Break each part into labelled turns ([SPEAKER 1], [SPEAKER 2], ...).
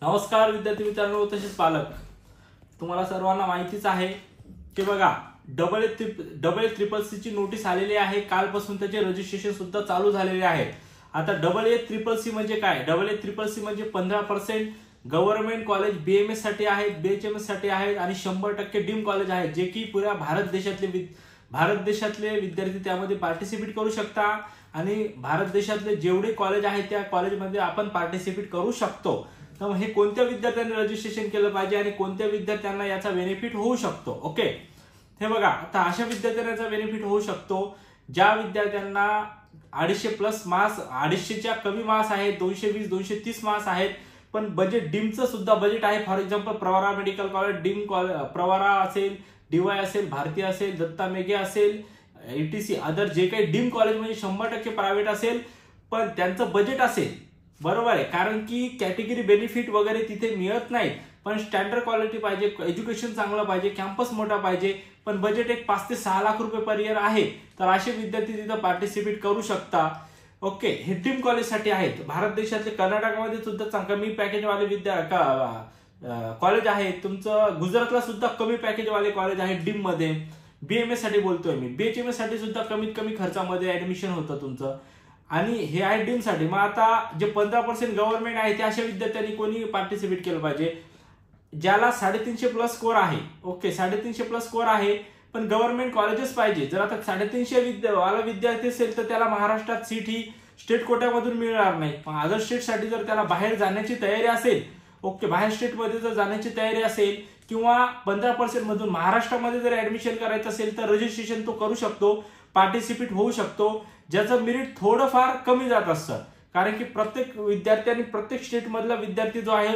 [SPEAKER 1] नमस्कार विद्यार्थी मित्रांनो तसेच पालक, तुम्हाला सर्वांना माहितीच आहे की बघा AA-CCC ची नोटीस आलेली आहे। कालपासून त्याचे रजिस्ट्रेशन सुद्धा चालू झालेले आहे। आता AA-CCC म्हणजे काय? AA-CCC म्हणजे 15% गव्हर्नमेंट कॉलेज BMS साठी आहेत, BHMS साठी आहेत आणि 100% डीम कॉलेज आहेत, जे की पुऱ्या भारत देशातले विद्यार्थी त्यामध्ये पार्टिसिपेट करू शकता आणि भारत देशातले जेवढे कॉलेज आहेत त्या कॉलेजमध्ये आपण पार्टिसिपेट करू शकतो। तर हे कोणत्या विद्यार्थ्यांनी रजिस्ट्रेशन केलं पाहिजे आणि कोणत्या विद्यार्थ्यांना याचा बेनिफिट होऊ शकतो? ओके, हे बघा, आता अशा विद्यार्थ्यांना याचा बेनिफिट होऊ शकतो ज्या विद्यार्थ्यांना 250+ मार्क्स, 250च्या कमी मार्क्स आहेत, 220-230 मार्क्स आहेत, पण बजेट डीमचं सुद्धा बजेट आहे। For example Pravara medical college deem college, Pravara असेल, DY असेल, भारती असेल, दत्ता मेघे असेल, ETC अदर जे काही डीम कॉलेज म्हणजे 100% प्रायव्हेट असेल, पण त्यांचं बजेट असेल, बरोबर आहे, कारण की कॅटेगरी बेनिफिट वगैरे तिथे मिळत नाही, पण स्टँडर्ड क्वालिटी पाहिजे, एज्युकेशन चांगलं पाहिजे, कॅम्पस मोठा पाहिजे, पण बजेट एक 5 ते 6 लाख रुपये पर इयर आहे, तर असे विद्यार्थी तिथं पार्टिसिपेट करू शकता। ओके, हे डीम कॉलेजसाठी आहेत। भारत देशातले कर्नाटकमध्ये सुद्धा कमी पॅकेजवाले कॉलेज आहे, तुमचं गुजरातला सुद्धा कमी पॅकेजवाले कॉलेज आहे डीम मध्ये। BMS साठी बोलतोय मी, BHMS साठी सुद्धा कमीत कमी खर्चामध्ये ऍडमिशन होतं तुमचं, आणि हे आहे डीम साठी। मग आता जे 15% गव्हर्नमेंट आहे त्या अशा विद्यार्थ्यांनी कोणी पार्टिसिपेट केलं पाहिजे ज्याला 350+ स्कोर आहे। ओके, 350+ स्कोर आहे, पण गव्हर्नमेंट कॉलेजेस पाहिजे। जर आता 350 वाला विद्यार्थी असेल तर त्याला महाराष्ट्रात सीट ही स्टेट कोट्यामधून मिळणार नाही, पण अदर स्टेट साठी जर त्याला बाहेर जाण्याची तयारी असेल, ओके, बाहेर स्टेट मध्ये जर जाण्याची तयारी असेल किंवा 15% मधून महाराष्ट्रामध्ये जर ऍडमिशन करायचं असेल तर रजिस्ट्रेशन तो करू शकतो, पार्टिसिपेट होऊ शकतो, ज्याचं मेरिट थोडंफार कमी जात असतं, कारण की प्रत्येक विद्यार्थ्यांनी प्रत्येक स्टेट मधला विद्यार्थी जो आहे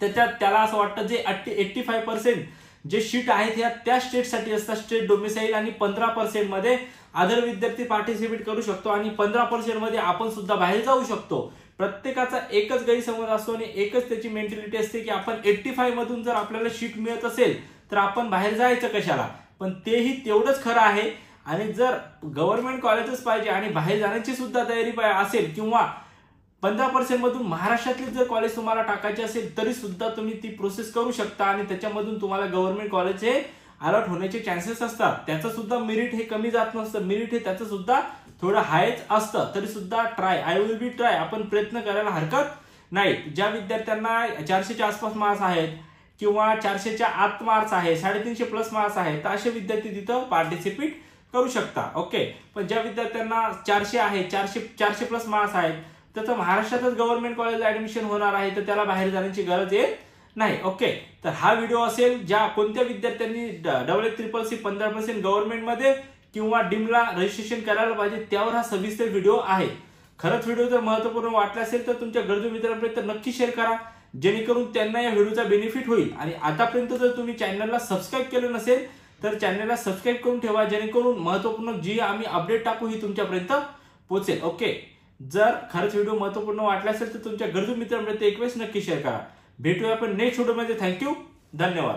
[SPEAKER 1] त्याला असं वाटतं जे 85% जे सीट आहेत ह्या त्या स्टेटसाठी असतात, स्टेट डोमिसाईल, आणि 15% मध्ये अदर विद्यार्थी पार्टिसिपेट करू शकतो आणि 15% मध्ये आपण सुद्धा बाहेर जाऊ शकतो। प्रत्येकाचा एकच गैरसमज असतो आणि एकच त्याची मेंटॅलिटी असते की आपण 85 मधून जर आपल्याला सीट मिळत असेल तर आपण बाहेर जायचं कशाला, पण तेही तेवढंच खरं आहे। आणि जर गव्हर्नमेंट कॉलेजेस पाहिजे आणि बाहेर जाण्याची सुद्धा तयारी असेल किंवा 15% मधून महाराष्ट्रातले जर कॉलेज तुम्हाला टाकायचे असेल तरी सुद्धा तुम्ही ती प्रोसेस करू शकता आणि त्याच्यामधून तुम्हाला गव्हर्नमेंट कॉलेज हे अलॉट होण्याचे चान्सेस असतात। त्याचं सुद्धा मेरिट हे कमी जात नसतं, मेरिट हे त्याचं सुद्धा थोडं हायच असतं, तरी सुद्धा आय विल बी ट्राय, आपण प्रयत्न करायला हरकत नाही। ज्या विद्यार्थ्यांना 400च्या आसपास मार्क्स आहेत किंवा 400च्या आत मार्क्स आहे, 350+ मार्क्स आहेत, तर असे विद्यार्थी तिथं पार्टिसिपेट करू शकता। ओके, पण ज्या विद्यार्थ्यांना 400 आहे, 400+ मार्क्स आहेत, त्याचं महाराष्ट्रातच गव्हर्नमेंट कॉलेजला ऍडमिशन होणार आहे, तर त्याला बाहेर जाण्याची गरज येत नाही। ओके, तर हा व्हिडिओ असेल ज्या कोणत्या विद्यार्थ्यांनी AA-CCC 15% गव्हर्नमेंट मध्ये किंवा डीमला रजिस्ट्रेशन करायला पाहिजे त्यावर हा सविस्तर व्हिडिओ आहे। खरंच व्हिडिओ जर महत्त्वपूर्ण वाटला असेल तर तुमच्या गरजू मित्रांपर्यंत नक्की शेअर करा, जेणेकरून त्यांना या व्हिडिओचा बेनिफिट होईल। आणि आतापर्यंत जर तुम्ही चॅनलला सबस्क्राईब केलं नसेल तर चॅनलला सबस्क्राईब करून ठेवा, जेणेकरून महत्त्वपूर्ण जी आम्ही अपडेट टाकू ही तुमच्यापर्यंत पोहोचेल। ओके, जर खरंच व्हिडिओ महत्त्वपूर्ण वाटला असेल तर तुमच्या गरजू मित्रांपर्यंत एक वेळेस नक्की शेअर करा। भेटूया आपण नेक्स्ट व्हिडिओमध्ये। थँक्यू, धन्यवाद।